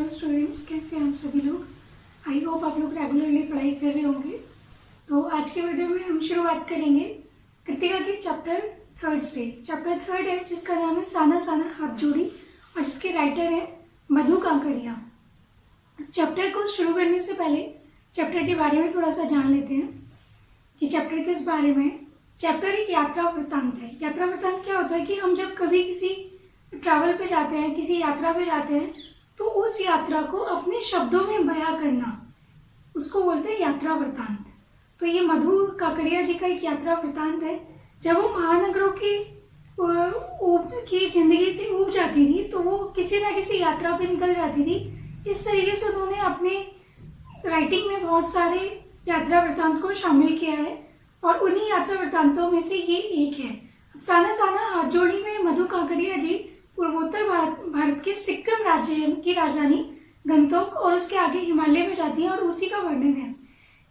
Students, कैसे हैं आप सभी लोग। आई होप आप लोग रेगुलरली पढ़ाई कर रहे होंगे। तो आज के वीडियो में हम शुरुआत करेंगे कृतिका के चैप्टर 3 से। चैप्टर 3 है जिसका नाम है साना साना हाथ जोड़ी और जिसके राइटर है मधु काकड़िया। इस चैप्टर को शुरू करने से पहले चैप्टर के बारे में थोड़ा सा जान लेते हैं कि चैप्टर किस बारे में। चैप्टर एक यात्रा वृत्तांत है। यात्रा वृत्तांत क्या होता है कि हम जब कभी किसी ट्रैवल पे जाते हैं, किसी यात्रा पे जाते हैं, तो उस यात्रा को अपने शब्दों में बयां करना, उसको बोलते हैं यात्रा वृत्तांत। तो ये मधु काकड़िया जी का एक यात्रा वृत्तांत है। जब वो महानगरों की जिंदगी से ऊब जाती थी तो वो किसी ना किसी यात्रा पे निकल जाती थी। इस तरीके से उन्होंने अपने राइटिंग में बहुत सारे यात्रा वृत्तांत को शामिल किया है और उन्हीं यात्रा वृत्तांतों में से ये एक है। अब साना साना हाथ जोड़ी में मधु काकड़िया जी पूर्वोत्तर भारत के सिक्किम राज्य की राजधानी गंगटोक और उसके आगे हिमालय में जाती है और उसी का वर्णन है।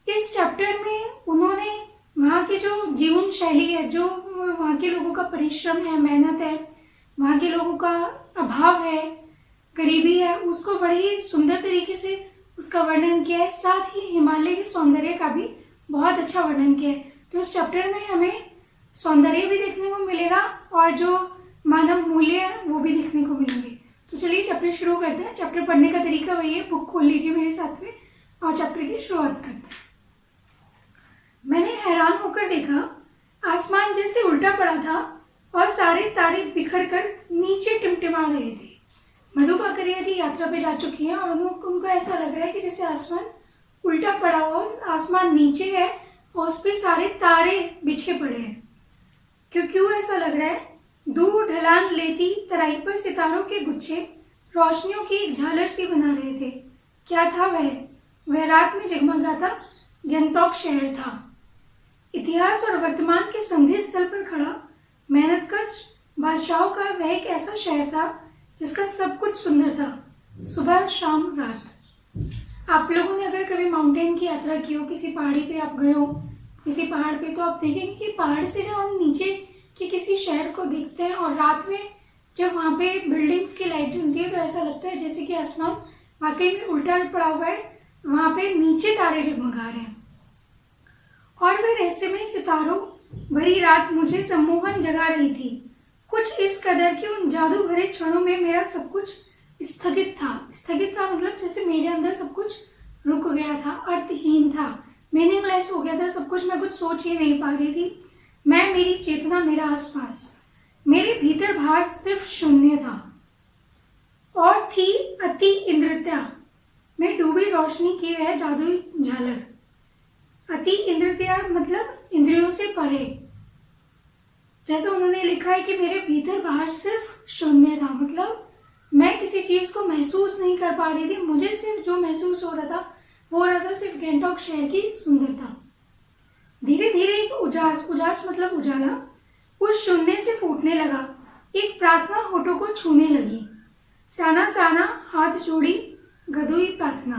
इस चैप्टर में उन्होंने वहाँ की जो जीवन शैली है, जो वहाँ के लोगों का परिश्रम है, मेहनत है, वहाँ के लोगों का अभाव है, गरीबी है, उसको बड़े ही सुंदर तरीके से उसका वर्णन किया है। साथ ही हिमालय के सौंदर्य का भी बहुत अच्छा वर्णन किया है। तो इस चैप्टर में हमें सौंदर्य भी देखने को मिलेगा और जो मानव मूल्य है वो भी देखने को मिलेंगे। तो चलिए चैप्टर शुरू करते हैं। चैप्टर पढ़ने का तरीका वही है, बुक खोल लीजिए मेरे साथ में और चैप्टर की शुरुआत करते हैं। मैंने हैरान होकर देखा, आसमान जैसे उल्टा पड़ा था और सारे तारे बिखर कर नीचे टिमटिमा रहे थे। मधु काकड़िया जी यात्रा पे जा चुकी हैं और उनको ऐसा लग रहा है कि जैसे आसमान उल्टा पड़ा हो, आसमान नीचे है और उस पे सारे तारे बिछे पड़े हैं। क्यों ऐसा लग रहा है? दूर ढलान लेती तराई पर सितारों के गुच्छे रोशनियों की एक झालर सी बना रहे थे। क्या था वह रात में जगमगाता गंगटोक शहर था। इतिहास और वर्तमान के संधि स्थल पर खड़ा मेहनतकश बादशाहों का वह एक ऐसा शहर था जिसका सब कुछ सुंदर था, सुबह शाम रात। आप लोगों ने अगर कभी माउंटेन की यात्रा की हो, किसी पहाड़ी पे आप गए हो, किसी पहाड़ पे, तो आप देखेंगे कि पहाड़ से जब हम नीचे कि किसी शहर को देखते हैं और रात में जब वहाँ पे बिल्डिंग्स की लाइट जलती है तो ऐसा लगता है जैसे कि आसमान वाकई में उल्टा पड़ा हुआ है, वहाँ पे नीचे तारे जगमगा रहे हैं। और वह रहस्यमय सितारों भरी रात मुझे सम्मोहन जगा रही थी। कुछ इस कदर कि उन जादू भरे क्षणों में मेरा सब कुछ स्थगित था मतलब जैसे मेरे अंदर सब कुछ रुक गया था, अर्थहीन था, मीनिंगलेस हो गया था सब कुछ। मैं कुछ सोच ही नहीं पा रही थी। मैं, मेरी चेतना, मेरा आसपास, मेरे भीतर बाहर सिर्फ शून्य था। और थी अति इंद्रियता में डूबी रोशनी की वह जादुई झालर। अति इंद्रियता मतलब इंद्रियों से परे। जैसे उन्होंने लिखा है कि मेरे भीतर बाहर सिर्फ शून्य था, मतलब मैं किसी चीज को महसूस नहीं कर पा रही थी। मुझे सिर्फ जो महसूस हो रहा था वो हो रहा था सिर्फ गंगटोक शहर की सुंदरता। धीरे धीरे एक उजास मतलब उजाला उस शून्य से फूटने लगा। एक प्रार्थना होठों को छूने लगी। साना साना हाथ जोड़ी गदुई प्रार्थना।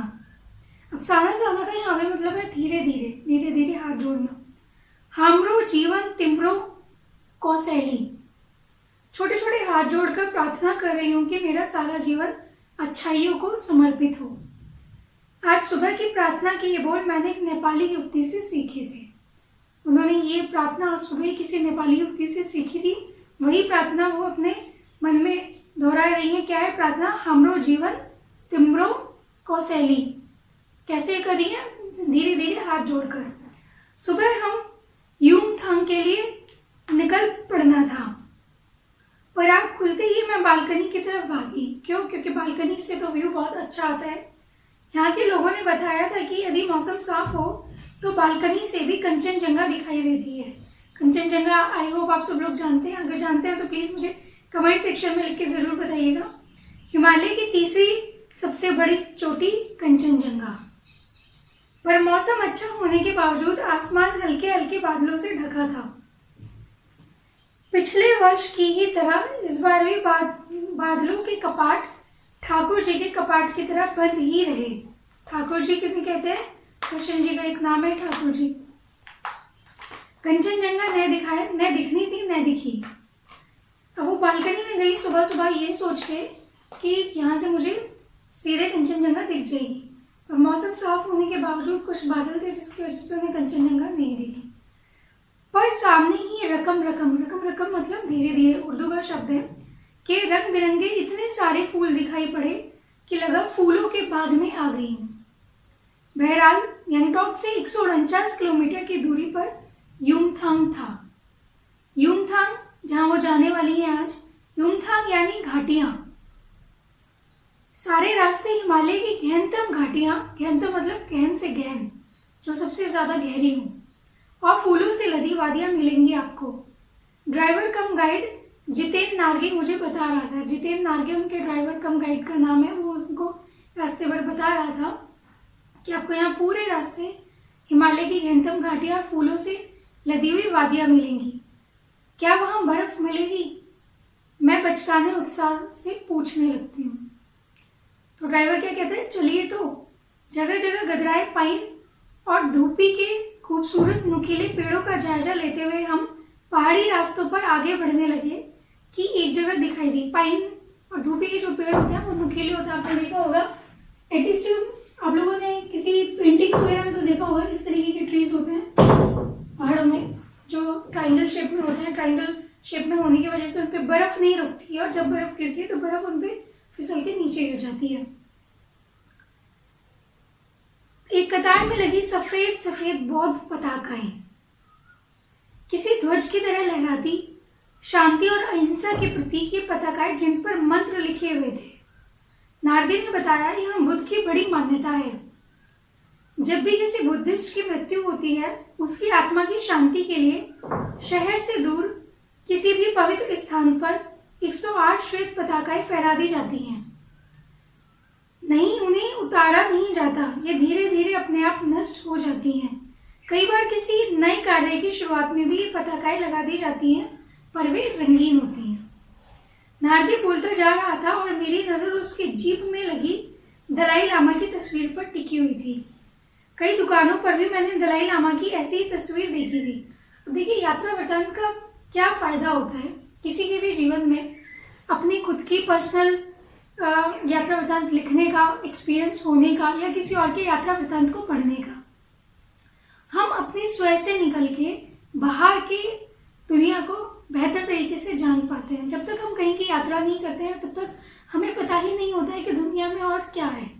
अब साना साना का यहाँ पे मतलब है धीरे धीरे हाथ जोड़ना। हमरो जीवन तिमरो कौशैली। छोटे छोटे हाथ जोड़कर प्रार्थना कर रही हूँ कि मेरा सारा जीवन अच्छाइयों को समर्पित हो। आज सुबह की प्रार्थना के ये बोल मैंने एक नेपाली युवती से सीखे थे। उन्होंने ये प्रार्थना सुबह किसी नेपाली युवती से सीखी थी। वही प्रार्थना वो अपने मन में दोहरा रही है। क्या है प्रार्थना? हमरो जीवन तिमरो कौशैली। कैसे करी है? धीरे धीरे हाथ जोड़कर। सुबह हम यूमथांग के लिए निकल पड़ना था पर आँख खुलते ही मैं बालकनी की तरफ भागी। क्योंकि बालकनी से तो व्यू बहुत अच्छा आता है। यहाँ के लोगों ने बताया था कि यदि मौसम साफ हो तो बालकनी से भी कंचनजंगा दिखाई देती है। कंचनजंगा आई होप आप सब लोग जानते हैं। अगर जानते हैं तो प्लीज मुझे कमेंट सेक्शन में लिख के जरूर बताइएगा। हिमालय की तीसरी सबसे बड़ी चोटी कंचनजंगा। पर मौसम अच्छा होने के बावजूद आसमान हल्के हल्के बादलों से ढका था। पिछले वर्ष की ही तरह इस बार भी बादलों के कपाट ठाकुर जी के कपाट की तरह बंद ही रहे। ठाकुर जी कितने कहते हैं? कृष्ण जी का एक नाम है ठाकुर जी। कंचनजंगा न दिखनी थी न दिखी। अब वो बालकनी में गई सुबह सुबह ये सोच के कि यहाँ से मुझे सीधे कंचन दिख जाएगी, पर मौसम साफ होने के बावजूद कुछ बादल थे जिसकी वजह से उन्हें कंचनजंगा नहीं दिखी। पर सामने ही रकम रकम रकम रकम मतलब धीरे धीरे उर्दू का शब्द है कि रंग बिरंगे इतने सारे फूल दिखाई पड़े कि लगा फूलों के बाग में आ गई हूँ। बहरहाल गंगटोक से 149 किलोमीटर की दूरी पर युमथांग था। युमथांग जहां वो जाने वाली है आज, युमथांग यानी घाटियां। सारे रास्ते हिमालय की गहनतम घाटियां, गहनतम मतलब गहन से गहन, जो सबसे ज्यादा गहरी हो, और फूलों से लदी वादियां मिलेंगी आपको। ड्राइवर कम गाइड जितेन नार्गे मुझे बता रहा था, जितेन नार्गे उनके ड्राइवर कम गाइड का नाम है, वो उनको रास्ते पर बता रहा था कि आपको यहाँ पूरे रास्ते हिमालय की गहनतम घाटियां, फूलों से लदी हुई वादियां मिलेंगी। क्या वहां बर्फ मिलेगी? मैं बचकाने उत्साह से पूछने लगती हूँ। तो ड्राइवर क्या कहते हैं, चलिए। तो जगह जगह गदराए पाइन और धूपी के खूबसूरत नुकीले पेड़ों का जायजा लेते हुए हम पहाड़ी रास्तों पर आगे बढ़ने लगे कि एक जगह दिखाई दी। पाइन और धूपी के जो पेड़ होते हैं वो नुकीले होते हैं, आपने देखा होगा, एटलीस्ट आप लोगों ने किसी पेंटिंग्स वगैरह में तो देखा होगा, इस तरीके के ट्रीज होते हैं पहाड़ों में जो ट्राइंगल शेप में होते हैं। ट्राइंगल शेप में होने की वजह से उन पर बर्फ नहीं रुकती है, और जब बर्फ गिरती है तो बर्फ उन पर फिसल के नीचे गिर जाती है। एक कतार में लगी सफेद सफेद बौद्ध पताकाएं किसी ध्वज की तरह लहराती, शांति और अहिंसा के प्रतीक ये पताकाएं जिन पर मंत्र लिखे हुए थे। नार्गे ने बताया, यहाँ बुद्ध की बड़ी मान्यता है। जब भी किसी बुद्धिस्ट की मृत्यु होती है, उसकी आत्मा की शांति के लिए शहर से दूर किसी भी पवित्र स्थान पर 108 श्वेत पताकाएं फहरा दी जाती हैं। नहीं, उन्हें उतारा नहीं जाता, ये धीरे धीरे अपने आप नष्ट हो जाती हैं। कई बार किसी नए कार्य की शुरुआत में भी ये पताकाएं लगा दी जाती हैं, पर वे रंगीन होती हैं। नार्गे बोलता जा रहा था और मेरी नजर उसके जीप में लगी दलाई लामा की तस्वीर पर टिकी हुई थी। कई दुकानों पर भी मैंने दलाई लामा की ऐसी ही तस्वीर देखी थी। देखिए, यात्रा वृतांत का क्या फायदा होता है किसी के भी जीवन में, अपनी खुद की पर्सनल यात्रा वृतांत लिखने का, एक्सपीरियंस होने का, या किसी और के यात्रा वृतांत को पढ़ने का। हम अपनी स्वयं से निकल के बाहर की दुनिया को बेहतर तरीके से जान पाते हैं। जब तक हम कहीं की यात्रा नहीं करते हैं, तब तक हमें पता ही नहीं होता है कि दुनिया में और क्या है।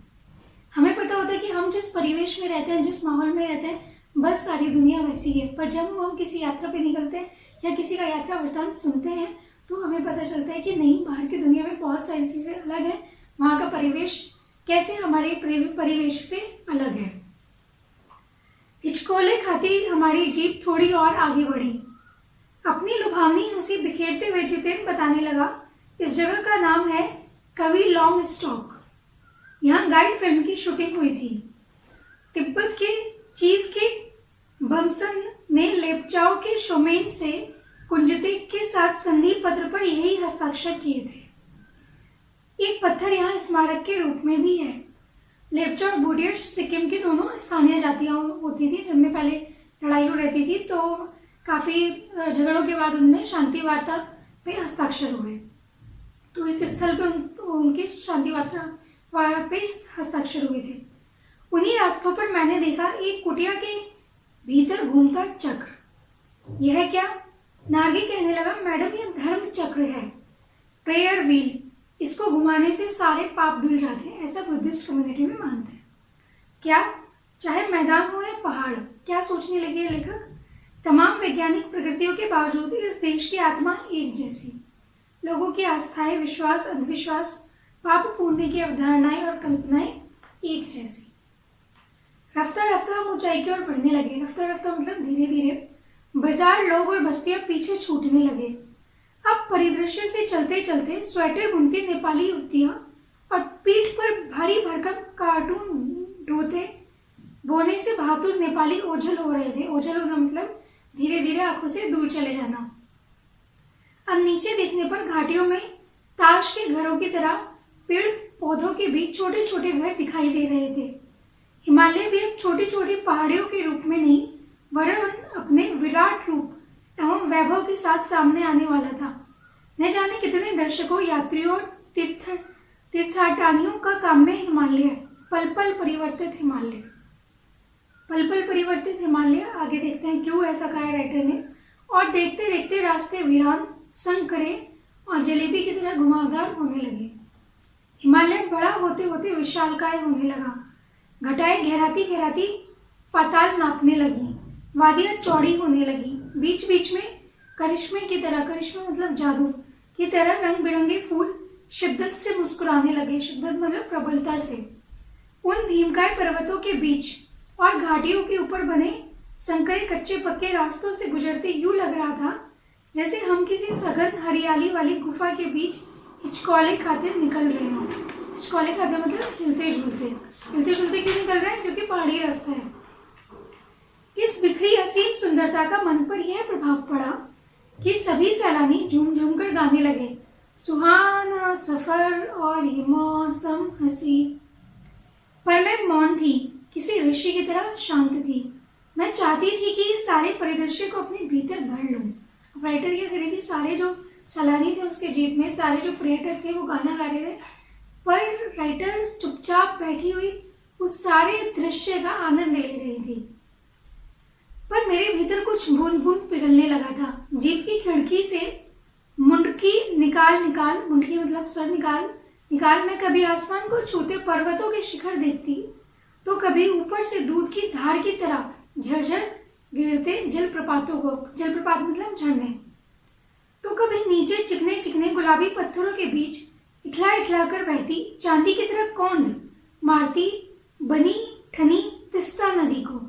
हमें पता होता है कि हम जिस परिवेश में रहते हैं, जिस माहौल में रहते हैं, बस सारी दुनिया वैसी है। पर जब हम किसी यात्रा पे निकलते हैं या किसी का यात्रा वृतांत सुनते हैं, तो हमें पता चलता है कि नहीं, बाहर की दुनिया में बहुत सारी चीजें अलग हैं। वहाँ का परिवेश कैसे हमारे परिवेश से अलग है। हिचकोले खाती हमारी जीप थोड़ी और आगे बढ़ी। अपनी लुभावनी हंसी बिखेरते हुए जितेन बताने लगा, इस जगह का नाम है कवि लॉन्ग स्टॉक। यहाँ गाइड फिल्म की शूटिंग हुई थी। तिब्बत के चीज के बमसन ने लेपचाओ के शोमेन से कुंजतिक के साथ संधि पत्र पर यही हस्ताक्षर किए थे। एक पत्थर यहाँ स्मारक के रूप में भी है। लेपचा और बुडियश सिक्किम की दोनों स्थानीय जातियां होती थी, जिनमें पहले लड़ाई हो रहती थी, तो काफी झगड़ों के बाद उनमें शांति वार्ता पे हस्ताक्षर हुए। तो इस स्थल पे उनकी शांति वार्ता पे हस्ताक्षर हुए थे। उन्हीं रास्तों पर मैंने देखा एक कुटिया के भीतर घूमता चक्र। यह क्या? नार्गे कहने लगा, मैडम यह धर्म चक्र है, प्रेयर व्हील। इसको घुमाने से सारे पाप धुल जाते हैं, ऐसा बुद्धिस्ट कम्युनिटी में मानते हैं। क्या? चाहे मैदान हो या पहाड़। क्या सोचने लगे लेखक? तमाम वैज्ञानिक प्रगतियों के बावजूद इस देश की आत्मा एक जैसी। लोगों की आस्थाएं, विश्वास, अंधविश्वास, पाप पुण्य की अवधारणाएं और कल्पनाएं एक जैसी। रफ्ता रफ्ता हम ऊंचाई की ओर बढ़ने लगे। रफ्ता रफ्ता मतलब धीरे धीरे। बाजार, लोग और बस्तियां पीछे छूटने लगे। अब परिदृश्य से चलते चलते स्वेटर बुनती नेपाली युवतियां और पीठ पर भारी भरकम कार्टून ढोते बोने से बहादुर नेपाली ओझल हो रहे थे। ओझल होना मतलब धीरे धीरे आंखों से दूर चले जाना। अब नीचे देखने पर घाटियों में ताश के घरों की तरह पेड़ पौधों के बीच छोटे छोटे घर दिखाई दे रहे थे। हिमालय भी अब छोटी छोटी पहाड़ियों के रूप में नहीं, वरन अपने विराट रूप एवं वैभव के साथ सामने आने वाला था। न जाने कितने दर्शकों, यात्रियों और तीर्थाटनियों का काम्य हिमालय पल पल परिवर्तित हिमालय। पल पल परिवर्तित हिमालय, आगे देखते हैं क्यों ऐसा कहा है राइटर ने। और देखते देखते रास्ते वीरान, संकरे और जलेबी की तरह घुमावदार होने लगे। हिमालय बड़ा होते होते विशालकाय होने लगा। घटाएं गहराती गहराती पाताल नापने लगी। वादियां चौड़ी होने लगी। बीच बीच में करिश्मे की तरह, करिश्मा मतलब जादू की तरह, रंग बिरंगे फूल शिद्दत से मुस्कुराने लगे। शिद्दत मतलब प्रबलता से। उन भीमकाय पर्वतों के बीच और घाटियों के ऊपर बने संकरे कच्चे पक्के रास्तों से गुजरते यूं लग रहा था जैसे हम किसी सघन हरियाली वाली गुफा के बीच हिचकोले खाते निकल रहे हों। हिचकोले खाते मतलब हिलते झूलते। हिलते झूलते क्यों निकल रहे हैं? क्योंकि पहाड़ी रास्ता है। इस बिखरी असीम सुंदरता का मन पर यह प्रभाव पड़ा कि सभी सैलानी झूम झूम कर गाने लगे, सुहाना सफर और ये मौसम हंसी। पर मैं मौन थी, किसी ऋषि की तरह शांत थी। मैं चाहती थी कि इस सारे परिदृश्य को अपने भीतर भर लूं। अब राइटर क्या करी थी, सारे जो सैलानी थे उसके जीप में, सारे जो पर्यटक थे वो गाना गा रहे थे, पर राइटर चुपचाप बैठी हुई उस सारे दृश्य का आनंद ले रही थी। पर मेरे भीतर कुछ बूंद बूंद पिघलने लगा था। जीप की खिड़की से मुंडकी निकाल निकाल, मुंडकी मतलब सर निकाल निकाल, मैं कभी आसमान को छूते पर्वतों के शिखर देखती, तो कभी ऊपर से दूध की धार की तरह झरझर गिरते जलप्रपातों को, जलप्रपात मतलब झरने, तो कभी नीचे चिकने चिकने गुलाबी पत्थरों के बीच इठला इठला कर बहती चांदी की तरह कौंध मारती बनी ठनी तिस्ता नदी को।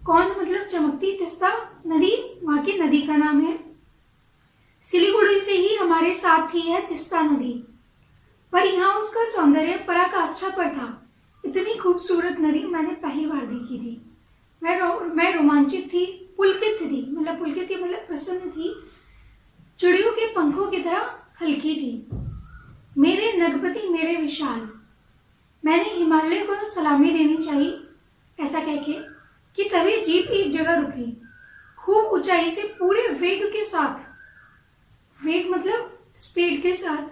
कौंध मतलब चमकती, तिस्ता नदी वहां की नदी का नाम है। सिलीगुड़ी से ही हमारे साथ थी यह तिस्ता नदी, पर यहाँ उसका सौंदर्य पराकाष्ठा पर था। इतनी खूबसूरत नदी मैंने पहली बार देखी थी। मैं रोमांचित थी, पुलकित थी, मतलब पुलकित थी मतलब प्रसन्न थी, चिड़ियों के पंखों की तरह हल्की थी। मेरे नगपति मेरे विशाल, मैंने हिमालय को सलामी देनी चाहिए ऐसा कह के कि तभी जीप एक जगह रुकी। खूब ऊंचाई से पूरे वेग के साथ, वेग मतलब स्पीड के साथ,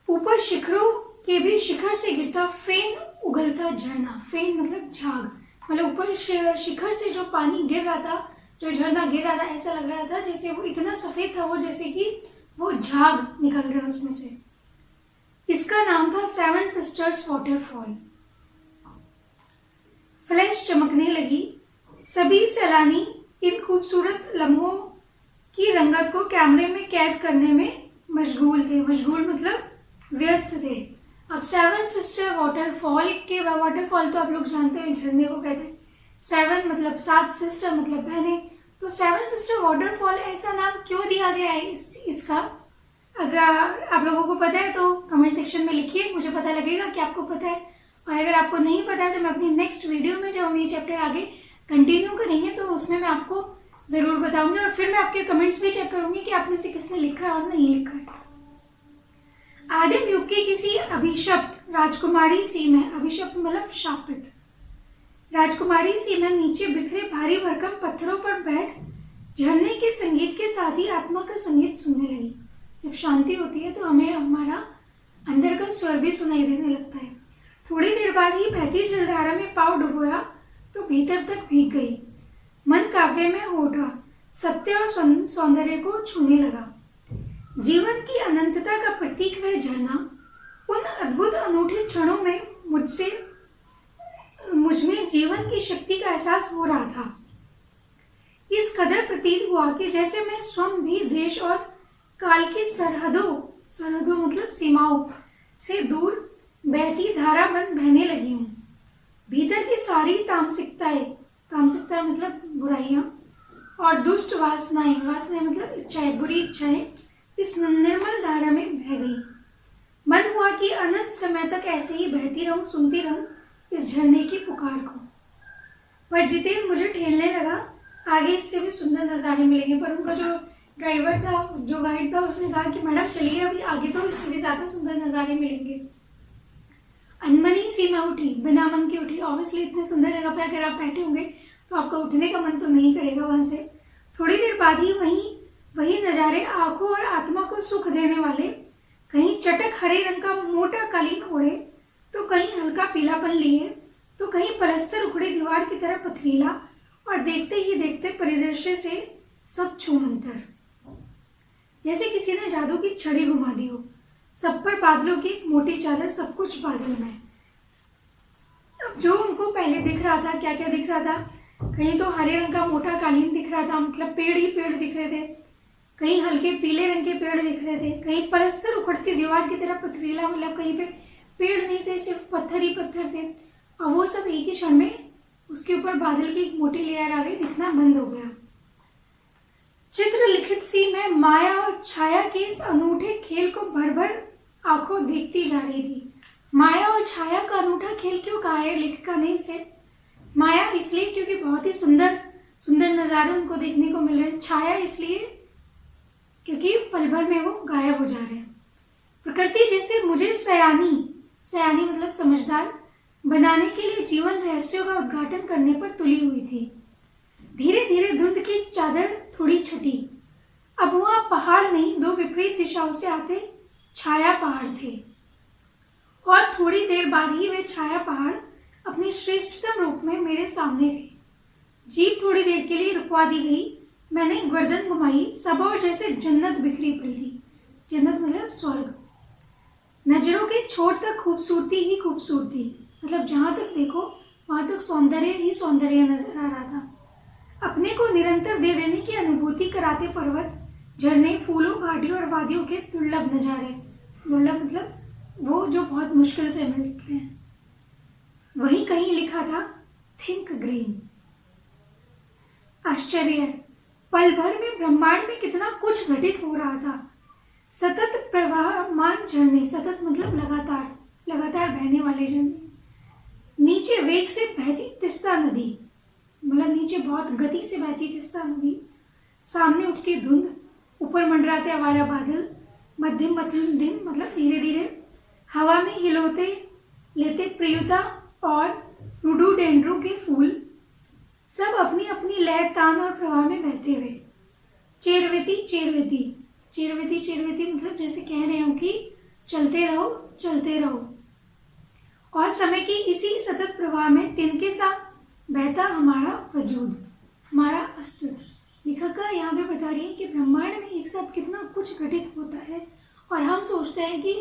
ऊपर शिखरों के भी शिखर से गिरता फेन उगलता झरना। फेन मतलब झाग, मतलब ऊपर शिखर से जो पानी गिर रहा था, जो झरना गिर रहा था, ऐसा लग रहा था जैसे वो इतना सफेद था वो, जैसे कि वो झाग निकल रहे हैं उसमें से। इसका नाम था सेवन सिस्टर्स वाटरफॉल। फ्लैश चमकने लगी। सभी सैलानी इन खूबसूरत लम्हों की रंगत को कैमरे में कैद करने में मशगूल थे। मशगूल मतलब व्यस्त थे। अब सेवन सिस्टर वाटरफॉल के, वाटरफॉल तो आप लोग जानते हैं झरने को कहते हैं। सेवन मतलब सात, सिस्टर मतलब बहने, तो सेवन सिस्टर वाटरफॉल ऐसा नाम क्यों दिया गया है इसका? अगर आप लोगों को पता है तो कमेंट सेक्शन में लिखिए, मुझे पता लगेगा कि आपको पता है। और अगर आपको नहीं पता है तो मैं अपनी नेक्स्ट वीडियो में जब हम ये चैप्टर आगे कंटिन्यू करेंगे तो उसमें मैं आपको जरूर बताऊंगी, और फिर मैं आपके कमेंट्स भी चेक करूंगी कि आप में से किसने लिखा है और नहीं लिखा है। आदिम युग की किसी अभिशप्त राजकुमारी सी में, अभिशप्त मतलब शापित, राजकुमारी सी में नीचे बिखरे भारी भरकम पत्थरों पर बैठ झरने के संगीत के साथ ही आत्मा का संगीत सुनने लगी। जब शांति होती है तो हमें हमारा अंदर का स्वर भी सुनाई देने लगता है। थोड़ी देर बाद ही बहती जलधारा में पांव डुबोया तो भीतर तक भीग गई। मन काव्य में हो उठा, सत्य और सौंदर्य को छूने लगा। जीवन की अनंतता का प्रतीक वह झरना उन अद्भुत अनूठे क्षणों में मुझ में जीवन की शक्ति का एहसास हो रहा था। इस कदर प्रतीत हुआ कि जैसे मैं स्वयं भी देश और काल की सरहदों मतलब सीमाओं से दूर बहती धारा बन बहने लगी हूँ। भीतर की सारी तामसिकताएं मतलब बुराइयां और दुष्ट वासनाएं मतलब इच्छाएं, बुरी इच्छाएं इस निर्मल धारा में बह गई। मन हुआ कि अनंत समय तक ऐसे ही बहती रहूं, सुनती रहूं इस झरने की पुकार को। पर जितेंद्र मुझे ठेलने लगा, आगे इससे भी सुंदर नजारे मिलेंगे। पर उनका जो ड्राइवर था, जो गाइड था, उसने कहा कि मैडम चलिए अभी आगे तो इससे भी ज्यादा सुंदर नजारे मिलेंगे। अनमनी सी मैं उठी, बिना मन की उठी। ऑब्वियसली इतने सुंदर जगह पे अगर आप बैठे होंगे तो आपका उठने का मन तो नहीं करेगा वहां से। थोड़ी देर बाद ही वही नजारे आंखों और आत्मा को सुख देने वाले, कहीं चटक हरे रंग का मोटा कालीन ओढ़े तो कहीं हल्का पीलापन लिए तो कहीं पलस्तर उखड़ी दीवार की तरह पथरीला, और देखते ही देखते परिदृश्य से सब छूमंतर, जैसे किसी ने जादू की छड़ी घुमा दी हो। सब पर बादलों की एक मोटी चादर, सब कुछ बादल में। अब जो उनको पहले दिख रहा था, क्या क्या दिख रहा था, कहीं तो हरे रंग का मोटा कालीन दिख रहा था, मतलब पेड़ ही पेड़ दिख रहे थे, कहीं हल्के पीले रंग के पेड़ दिख रहे थे, कहीं पलस्तर उखड़ती दीवार की तरह पथरीला, मतलब कहीं पे पेड़ नहीं थे, सिर्फ पत्थर ही पत्थर थे। और वो सब एक ही क्षण में उसके ऊपर बादल की एक मोटी लेयर आ गई, दिखना बंद हो गया। चित्र लिखित सी मैं माया और छाया के इस अनूठे खेल को भर भर आंखों देखती जा रही थी। माया और छाया का अनूठा खेल क्यों कहा है लेखिका ने इसे? माया इसलिए क्योंकि बहुत ही सुंदर सुंदर नजारे उनको देखने को मिल रहे हैं। छाया इसलिए क्योंकि पल भर में वो गायब हो जा रहे हैं। प्रकृति जैसे मुझे सयानी मतलब समझदार बनाने के लिए जीवन रहस्यों का उद्घाटन करने पर तुली हुई थी। धीरे धीरे धुंध की चादर थोड़ी छटी। अब वहां पहाड़ नहीं, दो विपरीत दिशाओं से आते छाया पहाड़ थे, और थोड़ी देर बाद ही वे छाया पहाड़ अपनी श्रेष्ठतम रूप में मेरे सामने थे। जीप थोड़ी देर के लिए रुकवा दी गई। मैंने गर्दन घुमाई, सब और जैसे जन्नत बिखरी पड़ी थी। जन्नत मतलब स्वर्ग। नजरों के छोर तक खूबसूरती ही खूबसूरती, मतलब जहां तक देखो वहां तक सौंदर्य ही सौंदर्य नजर आ रहा था। अपने को निरंतर दे देने की अनुभूति कराते पर्वत, झरने, फूलों, घाटियों और वादियों के दुर्लभ नजारे। दुर्लभ मतलब वो जो बहुत मुश्किल से मिलते हैं। वहीं कहीं लिखा था थिंक ग्रीन। आश्चर्य, पल भर में ब्रह्मांड में कितना कुछ घटित हो रहा था। सतत प्रवाहमान झरने, सतत मतलब लगातार बहने वाले झरने, नीचे वेग से बहती तिस्ता नदी, मतलब नीचे बहुत गति से बहती तिस्ता नदी, सामने उठती धुंध, ऊपर मंडराते आवारा बादल, मध्यम दिन मतलब धीरे धीरे हवा में हिलोते लेते प्रियता और रोडोडेंड्रो के फूल, सब अपनी अपनी लय, तान और प्रवाह में बहते हुए। चेरवेती मतलब जैसे कह रहे हो कि चलते रहो। और समय की इसी सतत प्रवाह में तिनके सा बहता हमारा वजूद, हमारा अस्तित्व। लेखिका यहाँ पे बता रही है कि ब्रह्मांड में एक साथ कितना कुछ घटित होता है, और हम सोचते हैं कि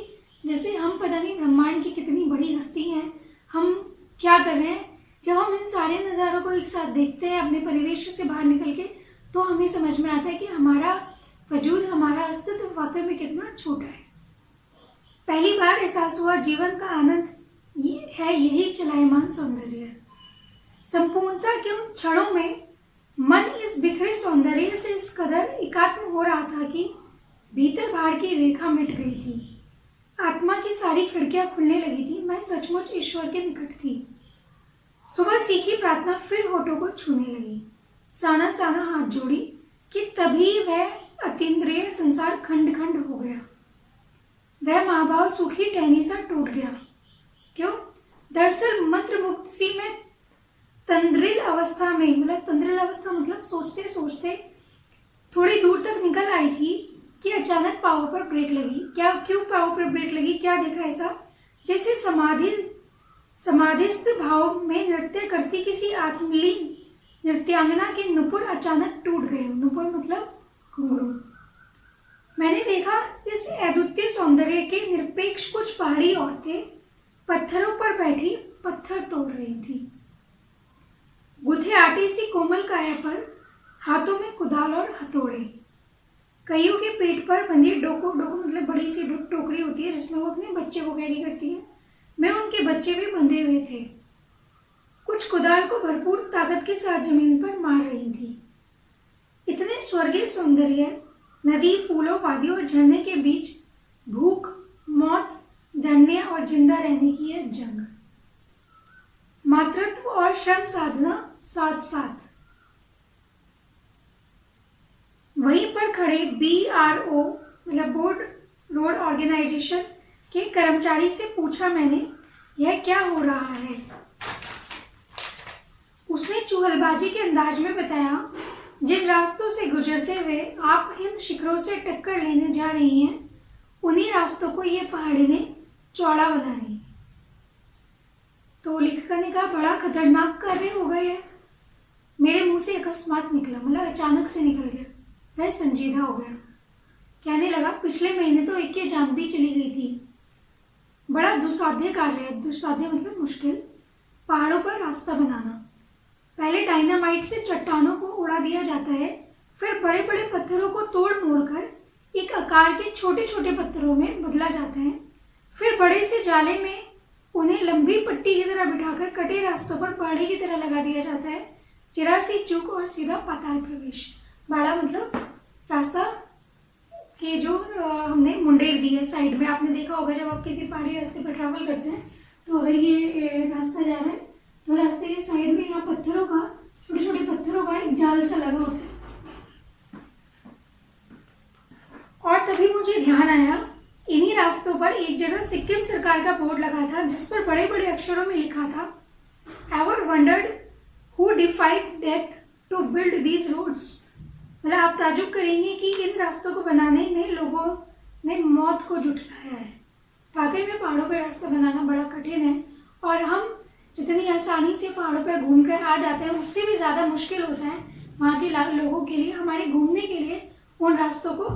जैसे हम पता नहीं ब्रह्मांड की कितनी बड़ी हस्ती हैं, हम क्या कर रहे हैं। जब हम इन सारे नज़ारों को एक साथ देखते हैं अपने परिवेश से बाहर निकल के, तो हमें समझ में आता है कि हमारा वजूद, हमारा अस्तित्व वाकई में कितना छोटा है। पहली बार एहसास हुआ जीवन का आनंद यही चलायमान सौंदर्य है। संपूर्णता के उन क्षणों में मन इस बिखरे सौंदर्य से इस कदर एकात्म हो रहा था कि भीतर बाहर की रेखा मिट गई थी। आत्मा की सारी खिड़कियां खुलने लगी थी। मैं सचमुच ईश्वर के निकट थी। सुबह सीखी प्रार्थना फिर होठों को छूने लगी। साना हाथ जोड़ी कि तभी वह अतीन्द्रिय संसार खंड खंड हो गया। वह महाभाव सूखी टहनी सा टूट गया। क्यों? दरअसल मंत्र मुक्त सी में तंद्रिल अवस्था मतलब सोचते सोचते थोड़ी दूर तक निकल आई थी कि अचानक पाँव पर ब्रेक लगी। क्यों पाँव पर ब्रेक लगी? क्या देखा ऐसा? जैसे समाधिस्थ भाव में नृत्य करती किसी आत्मलीन नृत्यांगना के नुपुर अचानक टूट गए। नुपुर मतलब घुंघरू। मैंने देखा इस अद्वितीय सौंदर्य के निरपेक्ष कुछ पहाड़ी औरतें पत्थरों पर बैठी पत्थर तोड़ रही थी। गुथे आटे सी कोमल काया पर हाथों में कुदाल और हथौड़े। कईयों के पेट पर बंधी डोको मतलब बड़ी सी टोकरी होती है जिसमें वो अपने बच्चे को कैरी करती है। मैं उनके बच्चे भी बंधे हुए थे। कुछ कुदाल को भरपूर ताकत के साथ जमीन पर मार रही थी। इतने स्वर्गीय सौंदर्य, नदी, फूलों, वादियों और झरने के बीच भूख, मौत, धन्य और जिंदा रहने की यह जंग, मातृत्व और श्रम साधना साथ साथ। वहीं पर खड़े BRO मतलब बोर्ड रोड ऑर्गेनाइजेशन के कर्मचारी से पूछा मैंने, यह क्या हो रहा है? उसने चुहलबाजी के अंदाज में बताया, जिन रास्तों से गुजरते हुए आप हिम शिखरों से टक्कर लेने जा रही हैं, उन्हीं रास्तों को ये पहाड़ी ने चौड़ा बना रही है। तो लेखिका ने कहा बड़ा खतरनाक कार्य हो गया है। मेरे मुंह से अकस्मात निकला, मतलब अचानक से निकल गया। वह संजीदा हो गया। कहने लगा पिछले महीने तो एक की जान भी चली गई थी। बड़ा दुस्साध्य कार्य है, दुस्साध्य मतलब मुश्किल, पहाड़ों पर रास्ता बनाना। पहले डायनामाइट से चट्टानों को उड़ा दिया जाता है, फिर बड़े बड़े पत्थरों को तोड़ मोड़ कर एक आकार के छोटे छोटे पत्थरों में बदला जाता है, फिर बड़े से जाले में उन्हें लंबी पट्टी की तरह बिठाकर कटे रास्तों पर बाड़े की तरह लगा दिया जाता है। जरा सी चूक और सीधा पाताल प्रवेश। बाड़ा मतलब रास्ता के जो हमने मुंडेर दी है साइड में, आपने देखा होगा जब आप किसी पहाड़ी रास्ते पर ट्रैवल करते हैं तो अगर ये रास्ता जा रहा है तो रास्ते के साइड में यहाँ पत्थरों का, छोटे छोटे पत्थरों का एक जाल सा लगा होता है। और तभी मुझे ध्यान आया, इन्हीं रास्तों पर एक जगह सिक्किम सरकार का बोर्ड लगा था जिस पर बड़े बड़े अक्षरों में लिखा था ever wondered who defied death to build these roads. मतलब आप ताजुब करेंगे कि इन रास्तों को बनाने में लोगों ने मौत को जुटाया है। वाकई में पहाड़ों पर रास्ता बनाना बड़ा कठिन है और हम जितनी आसानी से पहाड़ों पर घूमकर आ जाते हैं उससे भी ज़्यादा मुश्किल होता है वहाँ के लोगों के लिए, हमारे घूमने के लिए उन रास्तों को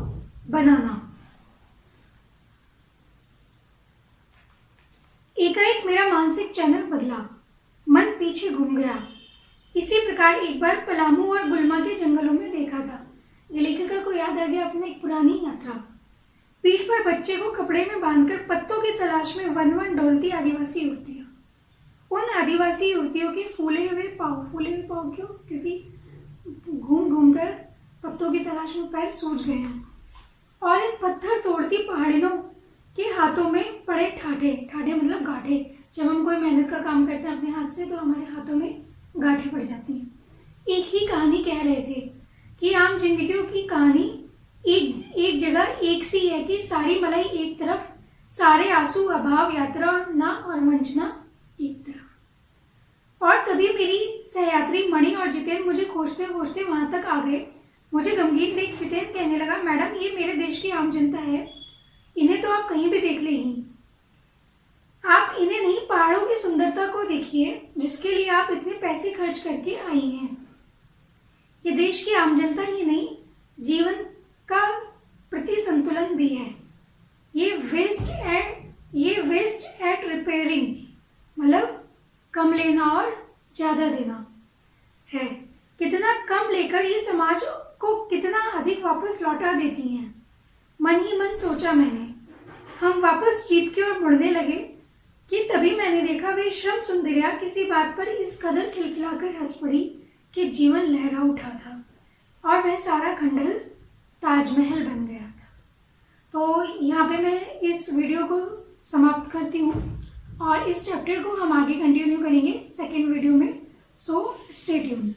बनाना। एकाएक मेरा मानसिक चैनल बदला, मन पीछे घूम गया। इसी प्रकार एक बार पलामू और गुलमा के जंगलों में देखा था। लेखिका को याद आ गया अपनी एक पुरानी यात्रा। पीठ पर बच्चे को कपड़े में बांधकर पत्तों की तलाश में वन वन डोलती आदिवासी युवतियां। उन आदिवासी युवतियों के फूले हुए पाँव क्यों? क्योंकि घूम घूम कर पत्तों की तलाश में पैर सूज गए हैं। और इन पत्थर तोड़ती पहाड़ियों के हाथों में पड़े ठाठे मतलब गांठे। जब हम कोई मेहनत का काम करते हैं अपने हाथ से तो हमारे हाथों में गांठें पड़ जाती हैं। एक ही कहानी कह रहे थे कि आम जिंदगियों की कहानी एक जगह एक सी है कि सारी मलाई एक तरफ, सारे आंसू अभाव यात्रा ना और वंचना एक तरफ। और तभी मेरी सहयात्री मणि और जितेंद्र मुझे खोजते खोजते वहां तक आ गए। मुझे गमगीन देख जितेंद्र कहने लगा मैडम ये मेरे देश की आम जनता है, इन्हें तो आप कहीं भी देख लेंगी। आप इन्हें नहीं पहाड़ों की सुंदरता को देखिए जिसके लिए आप इतने पैसे खर्च करके आई हैं। ये देश की आम जनता ही नहीं, जीवन का प्रति संतुलन भी है। ये वेस्ट एट रिपेयरिंग, मतलब कम लेना और ज्यादा देना है। कितना कम लेकर ये समाज को कितना अधिक वापस लौटा देती हैं। मन ही मन सोचा मैंने। हम वापस जीप की ओर मुड़ने लगे कि तभी मैंने देखा वे श्रम सुंदरिया किसी बात पर इस कदर खिलखिलाकर हंस पड़ी कि जीवन लहरा उठा था और वह सारा खंडहर ताजमहल बन गया था। तो यहाँ पे मैं इस वीडियो को समाप्त करती हूँ और इस चैप्टर को हम आगे कंटिन्यू करेंगे सेकेंड वीडियो में। So stay tuned.